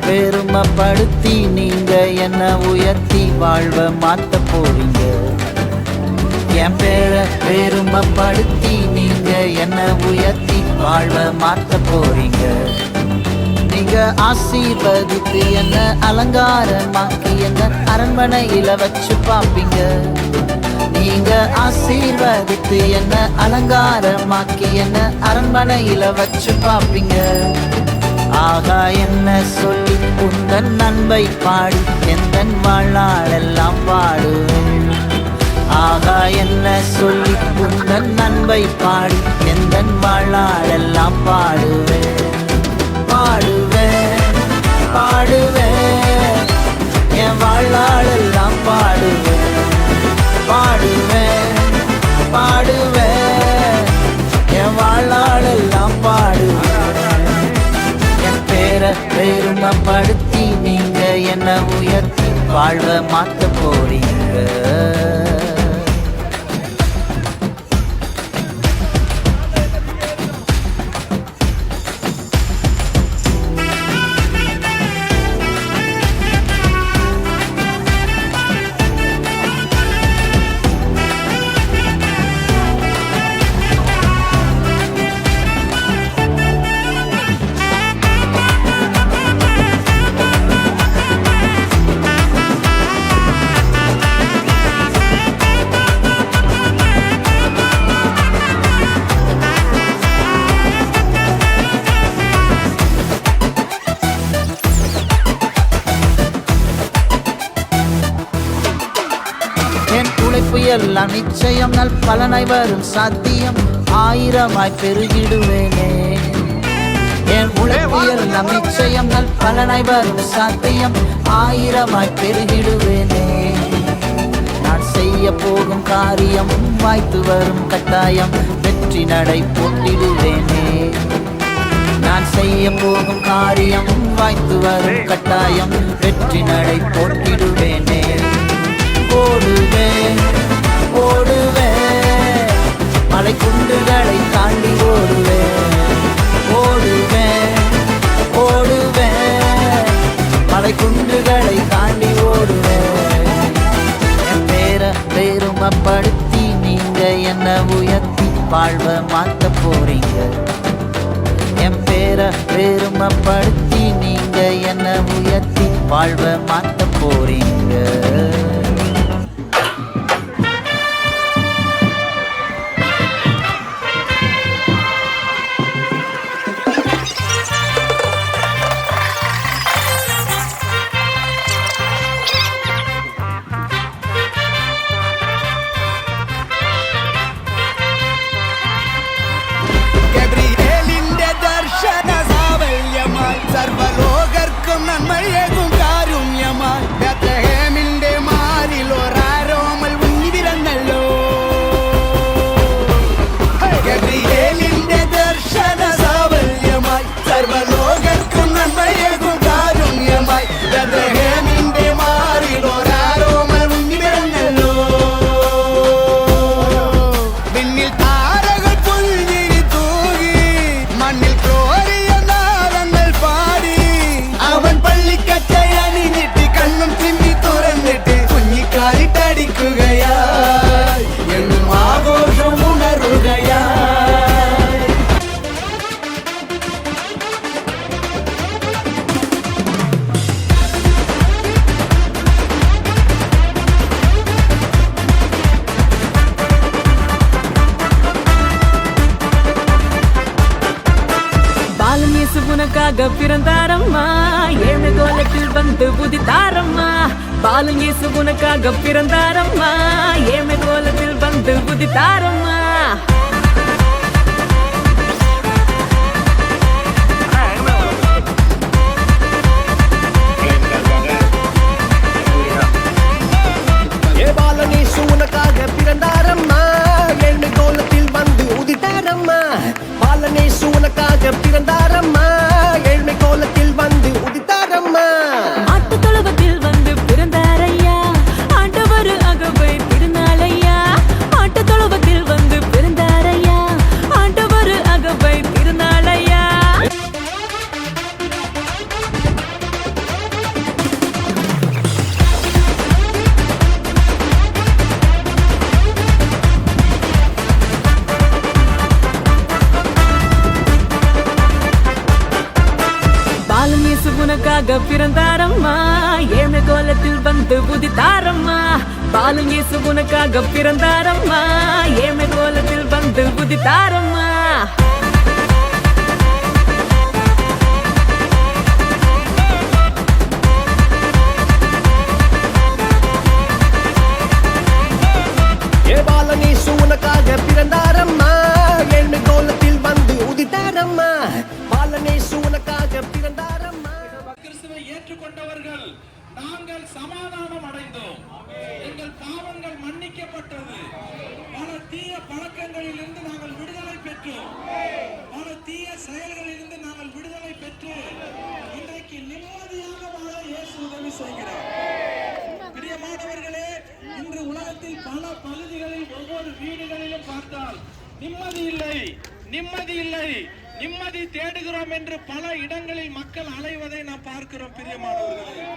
பெருமைப்படுத்தி நீங்க என்ன உயர்த்தி வாழ்வ மாத்த போறீங்க. என் பேரை பெருமைப்படுத்தி நீங்க என்ன உயர்த்தி வாழ்வ மாத்த போறீங்க. நீங்க ஆசீர்வதித்து என்ன அலங்காரமாக்கி என்ன அரண்மனையில வச்சு பாப்பீங்க. நீங்க ஆசீர்வதித்து என்ன அலங்காரமாக்கி என்ன அரண்மனையில வச்சு பாப்பீங்க. ஆகா என்ன சொல்லி உந்தன் நன்மை பாடி எந்தன் வாழ்நாளெல்லாம் பாடுவேன். ஆகா என்ன சொல்லி உந்தன் நன்மை பாடி எந்தன் வாழ்நாளெல்லாம் பாடுவேன். பாடுவேன் பாடுவேன் என் வாழ்நாளெல்லாம் பாடுவேன். பாடுவேன் பாடுவேன் என் வாழ்நாளெல்லாம் பாடுவேன். என் பேரை பெருமைப்படுத்தி நீங்க என்ன உயர்த்தி வாழ்வ மாத்த போறீங்க. எல்லாம் நிச்சயம் நல் பலனாய் வரும் சாத்தியம் ஆயிரமாய் பெருகிடுவேனே. என் உழைப்பு எல்லாம் நிச்சயம் நல் பலனாய் வரும் சாத்தியம் ஆயிரமாய் பெருகிடுவேனே. நான் செய்ய போகும் காரியம் வாய்த்து வரும் கட்டாயம் வெற்றி நடை போட்டிடுவேனே. நான் செய்ய போகும் காரியம் வாய்த்து வரும் கட்டாயம் வெற்றி நடை போட்டிடுவேனே. ஓடுவேன் ஓடுவேன் மலை குண்டுகளை தாண்டி ஓடுவேன். ஓடுவேன் ஓடுவேன் மலை குண்டுகளை தாண்டி ஓடுவேன். என் பேரை பெருமைப்படுத்தி நீங்க என்ன உயர்த்தி வாழ்வ மாத்த போறீங்க. என் பேரை பெருமைப்படுத்தி நீங்க என்ன உயர்த்தி வாழ்வ மாத்த போறீங்க. സർവലോകർക്കും നന്മയേകും കാരുണ്യമായി ബേത്ലഹേമിന്റെ മാറിൽ ഒരാരോമൽ ഉണ്ണി പിറന്നല്ലോ. ഗബ്രിയേലിന്റെ ദർശന സാവല്യമായി സർവലോകർക്കും നന്മയേകും കാരുണ്യമായി ബേത്ലഹേമിന്റെ മാറിൽ ഒരാരോമൽ ഉണ്ണി പിറന്നല്ലോ. വിണ്ണിൽ താരകൾ പുൽഞ്ഞിരി തൂകി മണ്ണിൽ പള്ളിക്കച്ചയണിഞ്ഞിട്ട് കണ്ണും തിമ്മി തുറന്നിട്ട് കുഞ്ഞിക്കാലിട്ടടിക്കുകയായി എന്നും ആഘോഷം ഉണരുകയായി. பாலன் இயேசு உனக்காக பிறந்தாரம்மா. ஏழு கோலத்தில் வந்து உதித்தாரம்மா. பாலன் இயேசு உனக்காக பிறந்தாரம்மா. ஏழு கோலத்தில் வந்து உதித்தாரம்மா. பாலன் இயேசு உனக்காக பிறந்தாரம்மா. ஏழு கோலத்தில் வந்து உதித்தாரம்மா. பாலன் இயேசு உனக்காக பிறந்தாரம்மா. ஏழ்மை கோலத்தில் வந்து உதித்தாரம்மா. ஆட்டு தொழுவத்தில் வந்து பிறந்தாரையா. ஆண்டவர் அகவை திருநாளையா. ஆட்டு தொழுவத்தில் வந்து பிறந்தார். உனக்காக பிறந்தாரம்மா ஏழ்மை கோலத்தில் வந்து உதித்தாரம்மா பாலன் இயேசு உனக்காக பிறந்தாரம்மா ஏழ்மை கோலத்தில் வந்து உதித்தாரம்மா பாலனேசு உனக்காக பிறந்தாரம்மா ஏழ்மை கோலத்தில் வந்து உதித்தாரம்மா பாலனேசு உனக்காக பிறந்தாரம்மா கிறிஸ்துவை ஏற்றுக்கொண்டவர்கள் நாங்கள் சமாதானம் அடைந்தோம் எங்கள் பாவங்கள் மன்னிக்கப்பட்டது பல தீய பழக்கங்களில் இருந்து நாங்கள் விடுதலை பெற்றோம் பல தீய செயல்களில் இருந்து நாங்கள் விடுதலை பெற்று இன்றைக்கு நிம்மதியாக வாழ இயேசு உதவி செய்கிறார் பிரியமானவர்களே இன்று உலகத்தில் பல பகுதிகளில் ஒவ்வொரு வீடுகளிலும் பார்த்தால் நிம்மதி இல்லை நிம்மதி இல்லை நிம்மதி தேடுகிறோம் என்று பல இடங்களில் மக்கள் அலைவதை நாம் பார்க்கிறோம் பிரியமானவர்களே